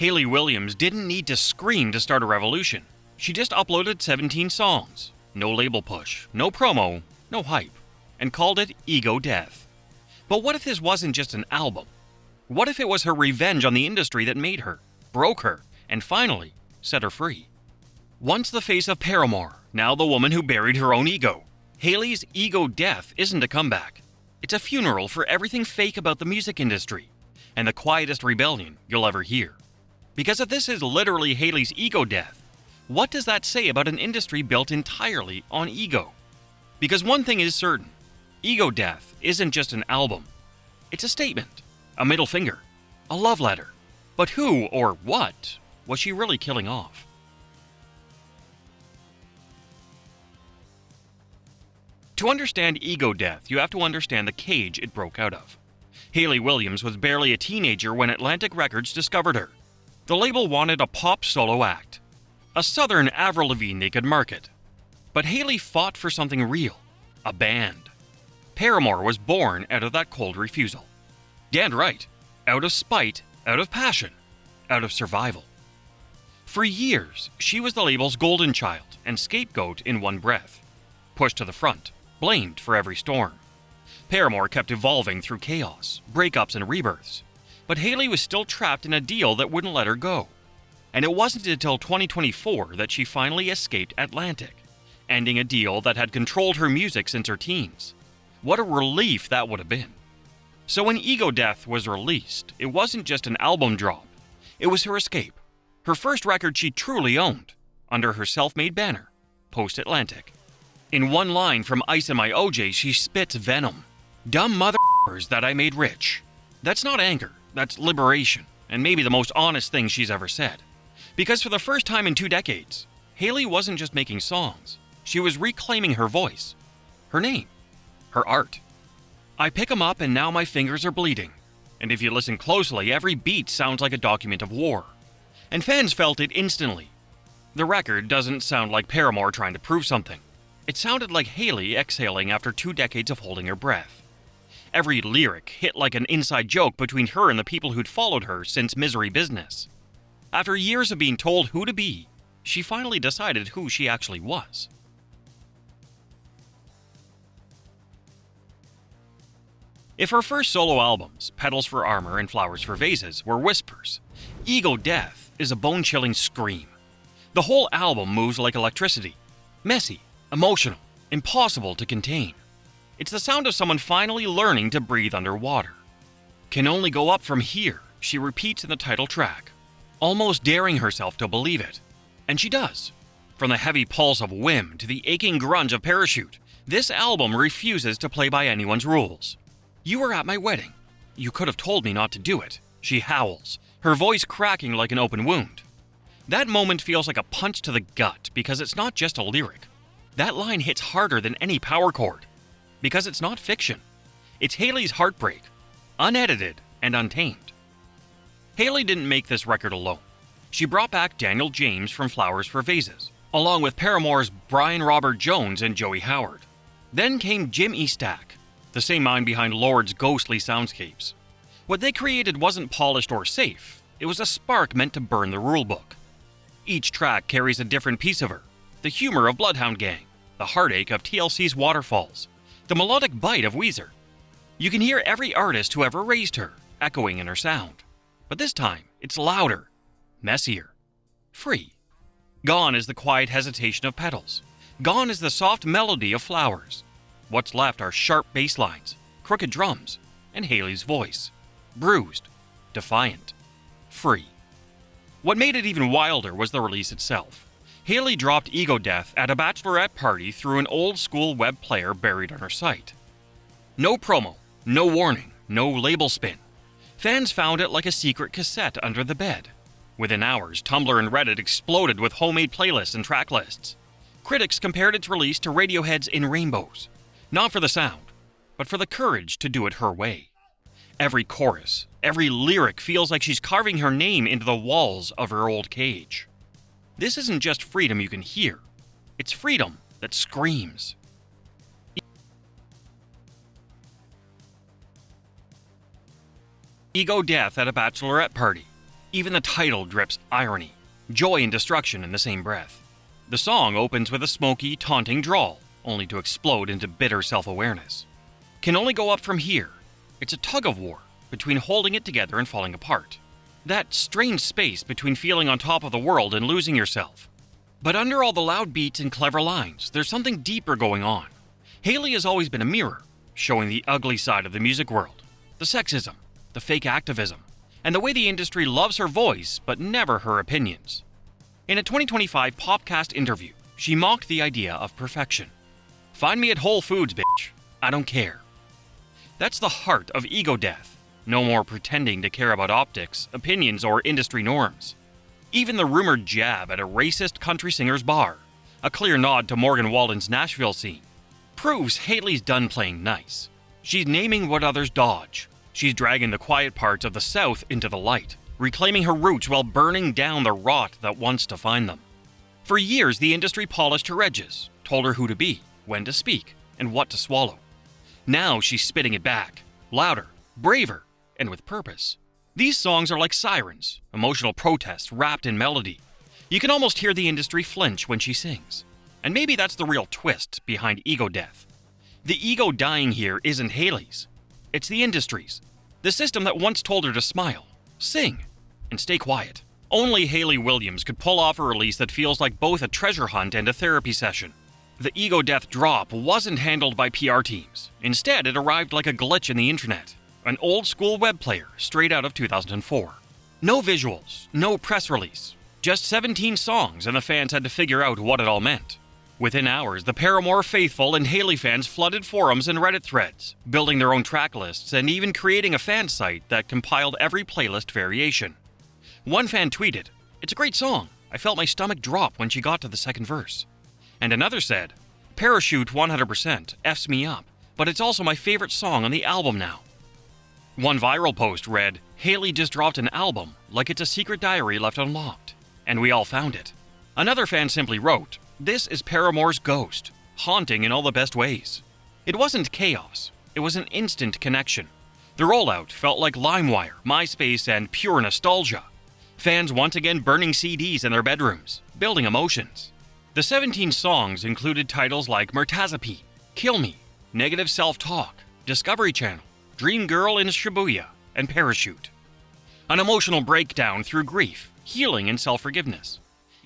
Hayley Williams didn't need to scream to start a revolution. She just uploaded 17 songs, no label push, no promo, no hype, and called it Ego Death. But what if this wasn't just an album? What if it was her revenge on the industry that made her, broke her, and finally set her free? Once the face of Paramore, now the woman who buried her own ego, Hayley's Ego Death isn't a comeback. It's a funeral for everything fake about the music industry, and the quietest rebellion you'll ever hear. Because if this is literally Hayley's ego death, what does that say about an industry built entirely on ego? Because one thing is certain, Ego Death isn't just an album. It's a statement, a middle finger, a love letter. But who or what was she really killing off? To understand Ego Death, you have to understand the cage it broke out of. Hayley Williams was barely a teenager when Atlantic Records discovered her. The label wanted a pop solo act, a southern Avril Lavigne they could market. But Hayley fought for something real, a band. Paramore was born out of that cold refusal. Damned right, out of spite, out of passion, out of survival. For years, she was the label's golden child and scapegoat in one breath. Pushed to the front, blamed for every storm. Paramore kept evolving through chaos, breakups and rebirths. But Hayley was still trapped in a deal that wouldn't let her go. And it wasn't until 2024 that she finally escaped Atlantic, ending a deal that had controlled her music since her teens. What a relief that would have been. So when Ego Death was released, it wasn't just an album drop. It was her escape. Her first record she truly owned, under her self-made banner, Post-Atlantic. In one line from Ice and My OJ, she spits venom. Dumb mother***ers that I made rich. That's not anger, that's liberation, and maybe the most honest thing she's ever said. Because for the first time in 2 decades, Hayley wasn't just making songs, she was reclaiming her voice, her name, her art. I pick 'em up and now my fingers are bleeding. And if you listen closely, every beat sounds like a document of war. And fans felt it instantly. The record doesn't sound like Paramore trying to prove something. It sounded like Hayley exhaling after 2 decades of holding her breath. Every lyric hit like an inside joke between her and the people who'd followed her since Misery Business. After years of being told who to be, she finally decided who she actually was. If her first solo albums, Petals for Armor and Flowers for Vases, were whispers, Ego Death is a bone-chilling scream. The whole album moves like electricity. Messy, emotional, impossible to contain. It's the sound of someone finally learning to breathe underwater. Can only go up from here, she repeats in the title track, almost daring herself to believe it. And she does. From the heavy pulse of Whim to the aching grunge of Parachute, this album refuses to play by anyone's rules. You were at my wedding. You could have told me not to do it, she howls, her voice cracking like an open wound. That moment feels like a punch to the gut because it's not just a lyric. That line hits harder than any power chord. Because it's not fiction. It's Hayley's heartbreak, unedited and untamed. Hayley didn't make this record alone. She brought back Daniel James from Flowers for Vases, along with Paramore's Brian Robert Jones and Joey Howard. Then came Jim Eastack, the same mind behind Lord's ghostly soundscapes. What they created wasn't polished or safe. It was a spark meant to burn the rulebook. Each track carries a different piece of her. The humor of Bloodhound Gang, the heartache of TLC's Waterfalls, the melodic bite of Weezer. You can hear every artist who ever raised her, echoing in her sound. But this time, it's louder, messier, free. Gone is the quiet hesitation of Petals. Gone is the soft melody of Flowers. What's left are sharp bass lines, crooked drums, and Hayley's voice. Bruised, defiant, free. What made it even wilder was the release itself. Hayley dropped Ego Death at a bachelorette party through an old-school web player buried on her site. No promo, no warning, no label spin. Fans found it like a secret cassette under the bed. Within hours, Tumblr and Reddit exploded with homemade playlists and track lists. Critics compared its release to Radiohead's In Rainbows. Not for the sound, but for the courage to do it her way. Every chorus, every lyric feels like she's carving her name into the walls of her old cage. This isn't just freedom you can hear. It's freedom that screams. Ego Death at a bachelorette party. Even the title drips irony, joy and destruction in the same breath. The song opens with a smoky, taunting drawl, only to explode into bitter self-awareness. Can only go up from here. It's a tug-of-war between holding it together and falling apart. That strange space between feeling on top of the world and losing yourself. But under all the loud beats and clever lines, there's something deeper going on. Hayley has always been a mirror, showing the ugly side of the music world. The sexism, the fake activism, and the way the industry loves her voice but never her opinions. In a 2025 Popcast interview, she mocked the idea of perfection. Find me at Whole Foods, bitch. I don't care. That's the heart of ego death. No more pretending to care about optics, opinions, or industry norms. Even the rumored jab at a racist country singer's bar, a clear nod to Morgan Wallen's Nashville scene, proves Hayley's done playing nice. She's naming what others dodge. She's dragging the quiet parts of the South into the light, reclaiming her roots while burning down the rot that wants to find them. For years, the industry polished her edges, told her who to be, when to speak, and what to swallow. Now she's spitting it back, louder, braver, and with purpose. These songs are like sirens, emotional protests wrapped in melody. You can almost hear the industry flinch when she sings. And maybe that's the real twist behind ego death. The ego dying here isn't Hayley's. It's the industry's. The system that once told her to smile, sing, and stay quiet. Only Hayley Williams could pull off a release that feels like both a treasure hunt and a therapy session. The ego death drop wasn't handled by PR teams. Instead, it arrived like a glitch in the internet. An old-school web player straight out of 2004. No visuals, no press release. Just 17 songs, and the fans had to figure out what it all meant. Within hours, the Paramore faithful and Hayley fans flooded forums and Reddit threads, building their own track lists and even creating a fan site that compiled every playlist variation. One fan tweeted, "It's a great song. I felt my stomach drop when she got to the second verse." And another said, "Parachute 100% F's me up, but it's also my favorite song on the album now." One viral post read, "Hayley just dropped an album like it's a secret diary left unlocked, and we all found it." Another fan simply wrote, "This is Paramore's ghost, haunting in all the best ways." It wasn't chaos, it was an instant connection. The rollout felt like LimeWire, MySpace, and pure nostalgia. Fans once again burning CDs in their bedrooms, building emotions. The 17 songs included titles like Murtazapine, Kill Me, Negative Self-Talk, Discovery Channel, Dream Girl in Shibuya, and Parachute. An emotional breakdown through grief, healing, and self-forgiveness.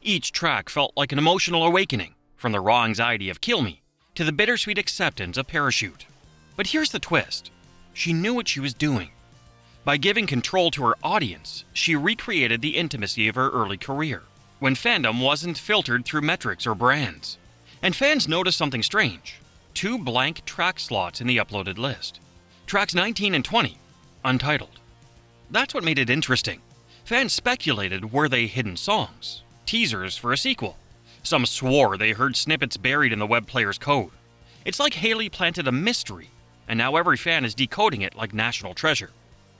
Each track felt like an emotional awakening, from the raw anxiety of Kill Me to the bittersweet acceptance of Parachute. But here's the twist. She knew what she was doing. By giving control to her audience, she recreated the intimacy of her early career, when fandom wasn't filtered through metrics or brands. And fans noticed something strange. 2 blank track slots in the uploaded list. Tracks 19 and 20, untitled. That's what made it interesting. Fans speculated were they hidden songs, teasers for a sequel. Some swore they heard snippets buried in the web player's code. It's like Hayley planted a mystery, and now every fan is decoding it like national treasure.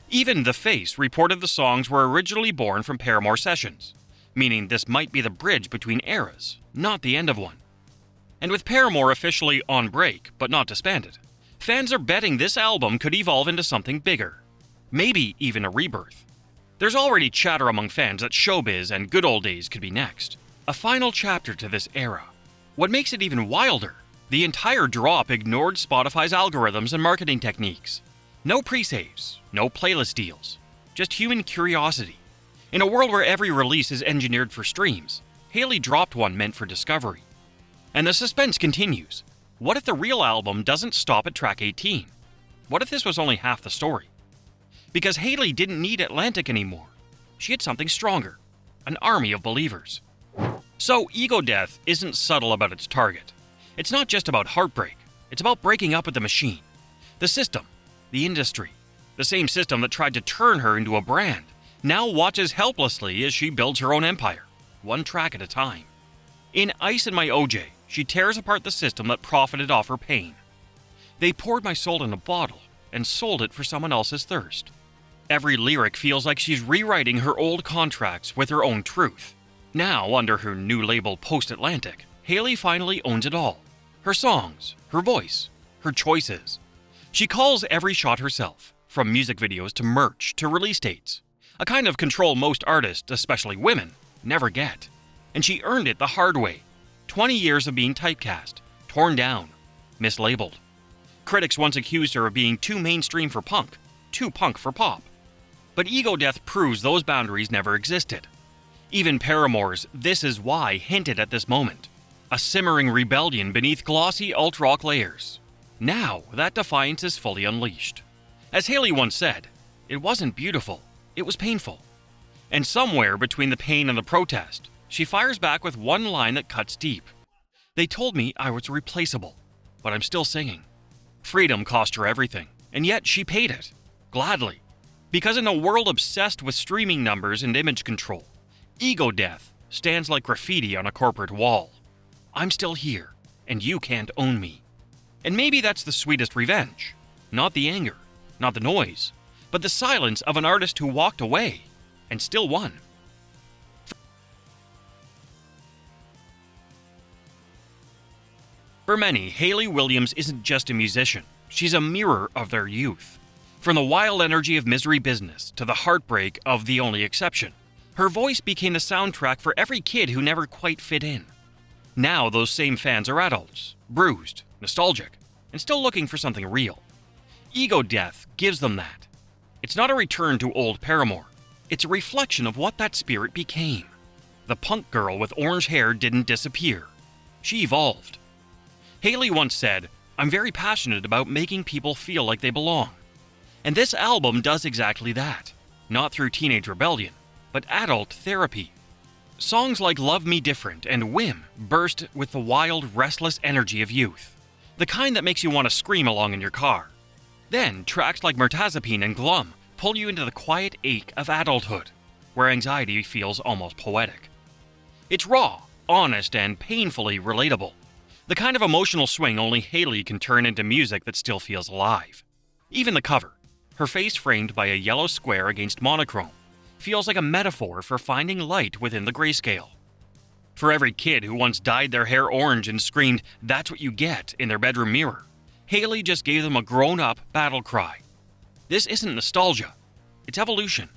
Even The Face reported the songs were originally born from Paramore sessions, meaning this might be the bridge between eras, not the end of one. And with Paramore officially on break, but not disbanded, fans are betting this album could evolve into something bigger. Maybe even a rebirth. There's already chatter among fans that Showbiz and Good Old Days could be next. A final chapter to this era. What makes it even wilder, the entire drop ignored Spotify's algorithms and marketing techniques. No pre-saves, no playlist deals, just human curiosity. In a world where every release is engineered for streams, Hayley dropped one meant for discovery. And the suspense continues. What if the real album doesn't stop at track 18? What if this was only half the story? Because Hayley didn't need Atlantic anymore. She had something stronger, an army of believers. So ego death isn't subtle about its target. It's not just about heartbreak. It's about breaking up with the machine. The system, the industry, the same system that tried to turn her into a brand, now watches helplessly as she builds her own empire, one track at a time. In Ice and My OJ, she tears apart the system that profited off her pain. They poured my soul in a bottle and sold it for someone else's thirst. Every lyric feels like she's rewriting her old contracts with her own truth. Now, under her new label Post-Atlantic, Hayley finally owns it all. Her songs, her voice, her choices. She calls every shot herself, from music videos to merch to release dates. a kind of control most artists, especially women, never get. And she earned it the hard way. 20 years of being typecast, torn down, mislabeled. Critics once accused her of being too mainstream for punk, too punk for pop. But ego death proves those boundaries never existed. Even Paramore's This Is Why hinted at this moment, a simmering rebellion beneath glossy alt-rock layers. Now, that defiance is fully unleashed. As Hayley once said, it wasn't beautiful, it was painful. And somewhere between the pain and the protest, she fires back with one line that cuts deep. They told me I was replaceable, but I'm still singing. Freedom cost her everything, and yet she paid it, gladly. Because in a world obsessed with streaming numbers and image control, ego death stands like graffiti on a corporate wall. I'm still here, and you can't own me. And maybe that's the sweetest revenge. Not the anger, not the noise, but the silence of an artist who walked away and still won. For many, Hayley Williams isn't just a musician, she's a mirror of their youth. From the wild energy of Misery Business to the heartbreak of The Only Exception, her voice became the soundtrack for every kid who never quite fit in. Now those same fans are adults, bruised, nostalgic, and still looking for something real. Ego death gives them that. It's not a return to old Paramore, it's a reflection of what that spirit became. The punk girl with orange hair didn't disappear. She evolved. Hayley once said, "I'm very passionate about making people feel like they belong." And this album does exactly that. Not through teenage rebellion, but adult therapy. Songs like Love Me Different and Whim burst with the wild, restless energy of youth. The kind that makes you want to scream along in your car. Then, tracks like Mirtazapine and Glum pull you into the quiet ache of adulthood, where anxiety feels almost poetic. It's raw, honest, and painfully relatable. The kind of emotional swing only Hayley can turn into music that still feels alive. Even the cover, her face framed by a yellow square against monochrome, feels like a metaphor for finding light within the grayscale. For every kid who once dyed their hair orange and screamed, "That's what you get," in their bedroom mirror, Hayley just gave them a grown-up battle cry. This isn't nostalgia, it's evolution.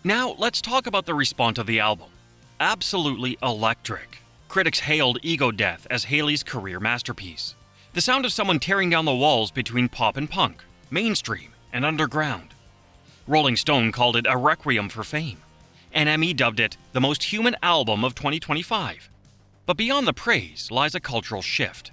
Now, let's talk about the response of the album. Absolutely electric. Critics hailed Ego Death as Hayley's career masterpiece. The sound of someone tearing down the walls between pop and punk, mainstream and underground. Rolling Stone called it a requiem for fame. NME dubbed it the most human album of 2025. But beyond the praise lies a cultural shift.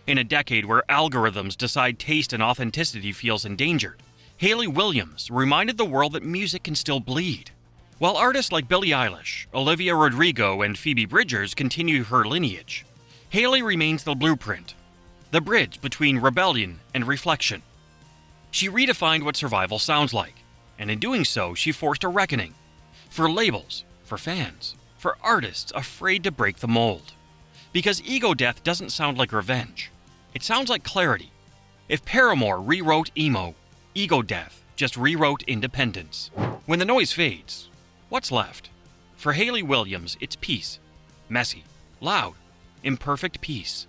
In a decade where algorithms decide taste and authenticity feels endangered, Hayley Williams reminded the world that music can still bleed. While artists like Billie Eilish, Olivia Rodrigo, and Phoebe Bridgers continue her lineage, Hayley remains the blueprint, the bridge between rebellion and reflection. She redefined what survival sounds like, and in doing so, she forced a reckoning. For labels, for fans, for artists afraid to break the mold. Because ego death doesn't sound like revenge. It sounds like clarity. If Paramore rewrote emo, ego death just rewrote independence. When the noise fades, what's left? For Hayley Williams, it's peace. Messy, loud, imperfect peace.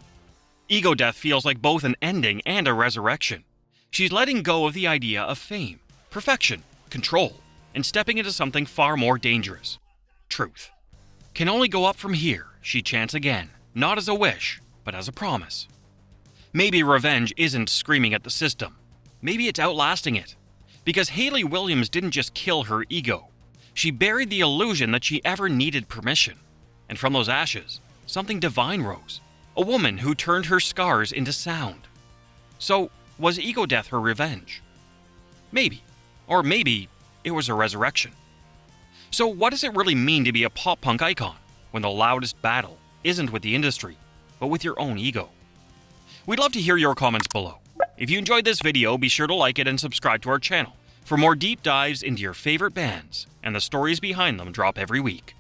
Ego death feels like both an ending and a resurrection. She's letting go of the idea of fame, perfection, control, and stepping into something far more dangerous. Truth. Can only go up from here, she chants again, not as a wish, but as a promise. Maybe revenge isn't screaming at the system. Maybe it's outlasting it. Because Hayley Williams didn't just kill her ego. She buried the illusion that she ever needed permission. And from those ashes, something divine rose. A woman who turned her scars into sound. So, was ego death her revenge? Maybe. Or maybe it was a resurrection. So what does it really mean to be a pop-punk icon when the loudest battle isn't with the industry, but with your own ego? We'd love to hear your comments below. If you enjoyed this video, be sure to like it and subscribe to our channel for more deep dives into your favorite bands and the stories behind them drop every week.